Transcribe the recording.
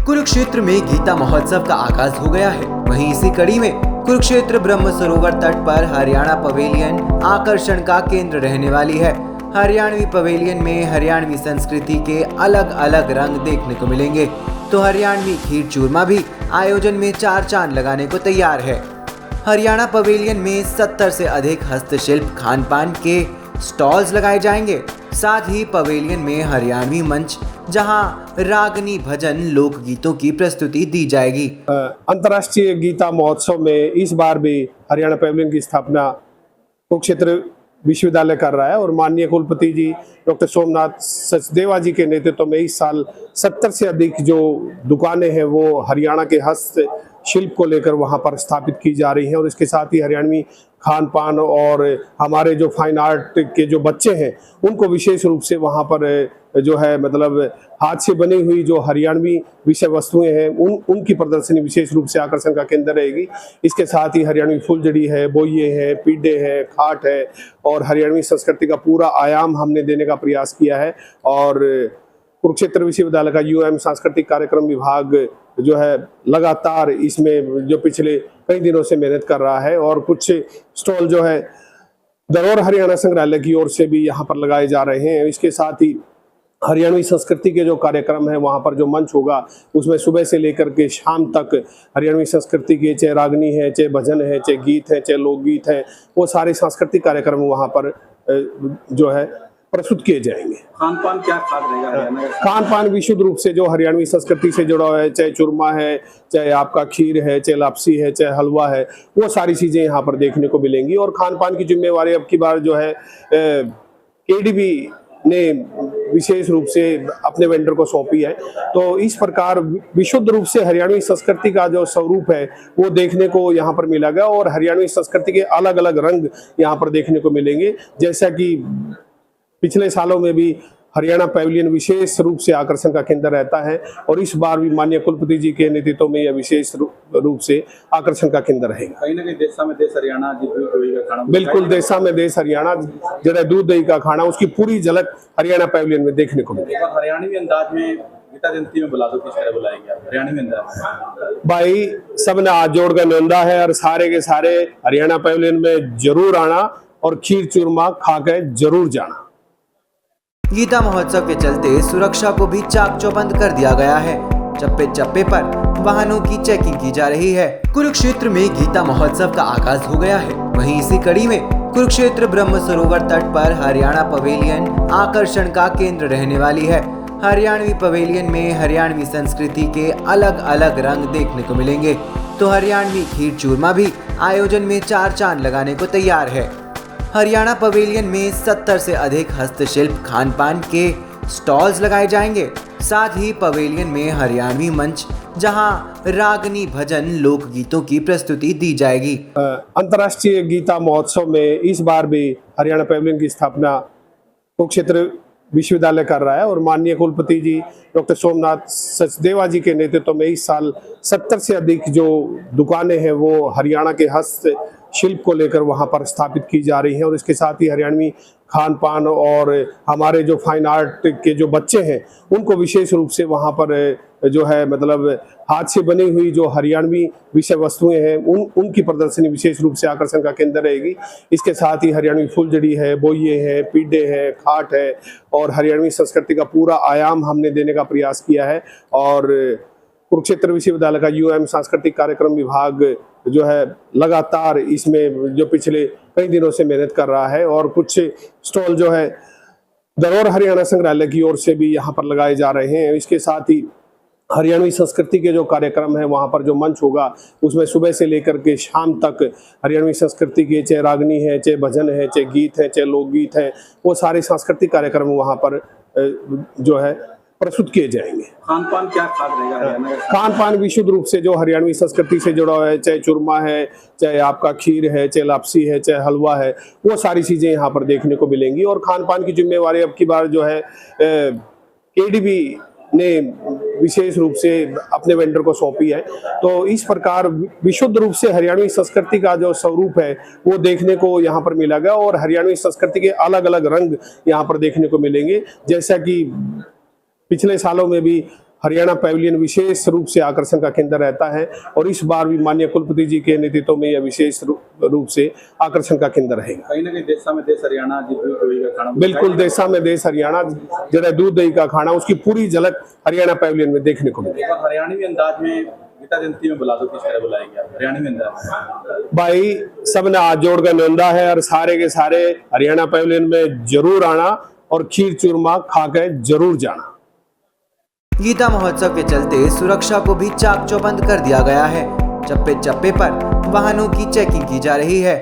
कुरुक्षेत्र में गीता महोत्सव का आगाज हो गया है। वहीं इसी कड़ी में कुरुक्षेत्र ब्रह्म सरोवर तट पर हरियाणा पवेलियन आकर्षण का केंद्र रहने वाली है। हरियाणवी पवेलियन में हरियाणवी संस्कृति के अलग अलग रंग देखने को मिलेंगे, तो हरियाणवी खीर चूरमा भी आयोजन में चार चांद लगाने को तैयार है। हरियाणा पवेलियन में 70 से अधिक हस्तशिल्प खान पान के स्टॉल्स लगाए जाएंगे। साथ ही पवेलियन में हरियाणवी मंच, जहां रागनी भजन लोकगीतों की प्रस्तुति दी जाएगी। अंतर्राष्ट्रीय गीता महोत्सव में इस बार भी हरियाणा पवेलियन की स्थापना कुरुक्षेत्र विश्वविद्यालय कर रहा है और माननीय कुलपति जी डॉक्टर सोमनाथ सचदेवा जी के नेतृत्व में इस साल 70 से अधिक जो दुकानें हैं वो हरियाणा के हस्त शिल्प को लेकर वहां पर स्थापित की जा रही हैं और इसके साथ ही हरियाणवी खान पान और हमारे जो फाइन आर्ट के जो बच्चे हैं उनको विशेष रूप से वहां पर जो है मतलब हाथ से बनी हुई जो हरियाणवी विषय वस्तुएं हैं उनकी प्रदर्शनी विशेष रूप से आकर्षण का केंद्र रहेगी। इसके साथ ही हरियाणवी फुलझड़ी है, बोइये हैं, पीढ़े हैं, खाट है और हरियाणवी संस्कृति का पूरा आयाम हमने देने का प्रयास किया है। और कुरुक्षेत्र विश्वविद्यालय का यूएम सांस्कृतिक कार्यक्रम विभाग जो है लगातार इसमें जो पिछले कई दिनों से मेहनत कर रहा है और कुछ स्टॉल जो है धरोहर हरियाणा संग्रहालय की ओर से भी यहाँ पर लगाए जा रहे हैं। इसके साथ ही हरियाणवी संस्कृति के जो कार्यक्रम है वहाँ पर जो मंच होगा उसमें सुबह से लेकर के शाम तक हरियाणवी संस्कृति के चाहे रागनी है, चाहे भजन है, चाहे गीत है, चाहे लोकगीत है, वो सारे सांस्कृतिक कार्यक्रम वहाँ पर जो है प्रस्तुत किए जाएंगे। खान पान क्या खास रहेगा? खान पान विशुद्ध रूप से जो हरियाणवी संस्कृति से जुड़ा है, चाहे चूरमा है, चाहे आपका खीर है, चाहे लापसी है, चाहे हलवा है, वो सारी चीजें यहाँ पर देखने को मिलेंगी। और खान पान की जिम्मेवारी अब की बार जो है केडीबी ने विशेष रूप से अपने वेंडर को सौंपी है। तो इस प्रकार विशुद्ध रूप से हरियाणवी संस्कृति का जो स्वरूप है वो देखने को यहाँ पर मिला गया और हरियाणवी संस्कृति के अलग अलग रंग यहाँ पर देखने को मिलेंगे। जैसा कि पिछले सालों में भी हरियाणा पवेलियन विशेष रूप से आकर्षण का केंद्र रहता है और इस बार भी माननीय कुलपति जी के नेतृत्व में यह विशेष रूप से आकर्षण का केंद्र रहेगा। कहीं ना कहीं देशा में देश हरियाणा का खाना, बिल्कुल देशा में देश हरियाणा जरा दूध दही का खाना, उसकी पूरी झलक हरियाणा पवेलियन में देखने को मिलेगी। हरियाणवी अंदाज में गीता जयंती में बुला दो, किस तरह बुलाएंगे आप हरियाणवी अंदाज? भाई सबने हाथ जोड़ कर निंदा है और सारे के सारे हरियाणा पवेलियन में जरूर आना और खीर चूरमा खा के जरूर जाना। गीता महोत्सव के चलते सुरक्षा को भी चाक चौबंद कर दिया गया है। चप्पे चप्पे पर वाहनों की चेकिंग की जा रही है। कुरुक्षेत्र में गीता महोत्सव का आगाज हो गया है। वहीं इसी कड़ी में कुरुक्षेत्र ब्रह्म सरोवर तट पर हरियाणा पवेलियन आकर्षण का केंद्र रहने वाली है। हरियाणवी पवेलियन में हरियाणवी संस्कृति के अलग अलग रंग देखने को मिलेंगे, तो हरियाणवी खीर चूरमा भी आयोजन में चार चांद लगाने को तैयार है। हरियाणा पवेलियन में 70 से अधिक हस्तशिल्प खान पान के स्टॉल्स लगाए जाएंगे। साथ ही पवेलियन में हरियाणवी मंच, जहां रागनी भजन लोकगीतों की प्रस्तुति दी जाएगी। अंतर्राष्ट्रीय गीता महोत्सव में इस बार भी हरियाणा पवेलियन की स्थापना कुरुक्षेत्र विश्वविद्यालय कर रहा है और माननीय कुलपति जी डॉक्टर सोमनाथ सचदेवा जी के नेतृत्व में इस साल 70 से अधिक जो दुकानें हैं वो हरियाणा के हस्त शिल्प को लेकर वहां पर स्थापित की जा रही हैं और इसके साथ ही हरियाणवी खान पान और हमारे जो फाइन आर्ट के जो बच्चे हैं उनको विशेष रूप से वहां पर जो है मतलब हाथ से बनी हुई जो हरियाणवी विषय वस्तुएं हैं उनकी प्रदर्शनी विशेष रूप से आकर्षण का केंद्र रहेगी। इसके साथ ही हरियाणवी फुलझड़ी है, बोइये हैं, पीढ़े हैं, खाट है और हरियाणवी संस्कृति का पूरा आयाम हमने देने का प्रयास किया है। और कुरुक्षेत्र विश्वविद्यालय का यूएम सांस्कृतिक कार्यक्रम विभाग जो है लगातार इसमें जो पिछले कई दिनों से मेहनत कर रहा है और कुछ स्टॉल जो है धरोहर हरियाणा संग्रहालय की ओर से भी यहाँ पर लगाए जा रहे हैं। इसके साथ ही हरियाणवी संस्कृति के जो कार्यक्रम है वहाँ पर जो मंच होगा उसमें सुबह से लेकर के शाम तक हरियाणवी संस्कृति के चाहे रागनी है, चाहे भजन है, चाहे गीत है, चाहे लोकगीत है, वो सारे सांस्कृतिक कार्यक्रम वहाँ पर जो है प्रस्तुत किए जाएंगे। खान पान क्या खास रहेगा? खान पान विशुद्ध रूप से जो हरियाणवी संस्कृति से जुड़ा है, चाहे चूरमा है, चाहे आपका खीर है, चाहे लापसी है, चाहे हलवा है, वो सारी चीजें यहाँ पर देखने को मिलेंगी। और खान पान की जिम्मेवारी अब की बार जो है केडीबी ने विशेष रूप से अपने वेंडर को सौंपी है। तो इस प्रकार विशुद्ध रूप से हरियाणवी संस्कृति का जो स्वरूप है वो देखने को यहाँ पर मिला गया और हरियाणवी संस्कृति के अलग अलग रंग यहाँ पर देखने को मिलेंगे। जैसा कि पिछले सालों में भी हरियाणा पैविलियन विशेष रूप से आकर्षण का केंद्र रहता है और इस बार भी माननीय कुलपति जी के नेतृत्व में यह विशेष रूप से आकर्षण का केंद्र रहेगा। कहीं ना कहीं देशा में देश हरियाणा जी दूध दही का खाना बिल्कुल देशा में देश हरियाणा जरा दूध दही का खाना उसकी पूरी झलक हरियाणा पैविलियन में देखने को मिलेगी। और हरियाणवी अंदाज में गीता जयंती में बुला दो, किस तरह बुलाएंगे आप हरियाणवी अंदाज? भाई सबने हाथ जोड़कर निंदा है और सारे के सारे हरियाणा पैविलियन में जरूर आना और खीर चूरमा खा के जरूर जाना। गीता महोत्सव के चलते सुरक्षा को भी चाक चौबंद कर दिया गया है। चप्पे चप्पे पर वाहनों की चेकिंग की जा रही है।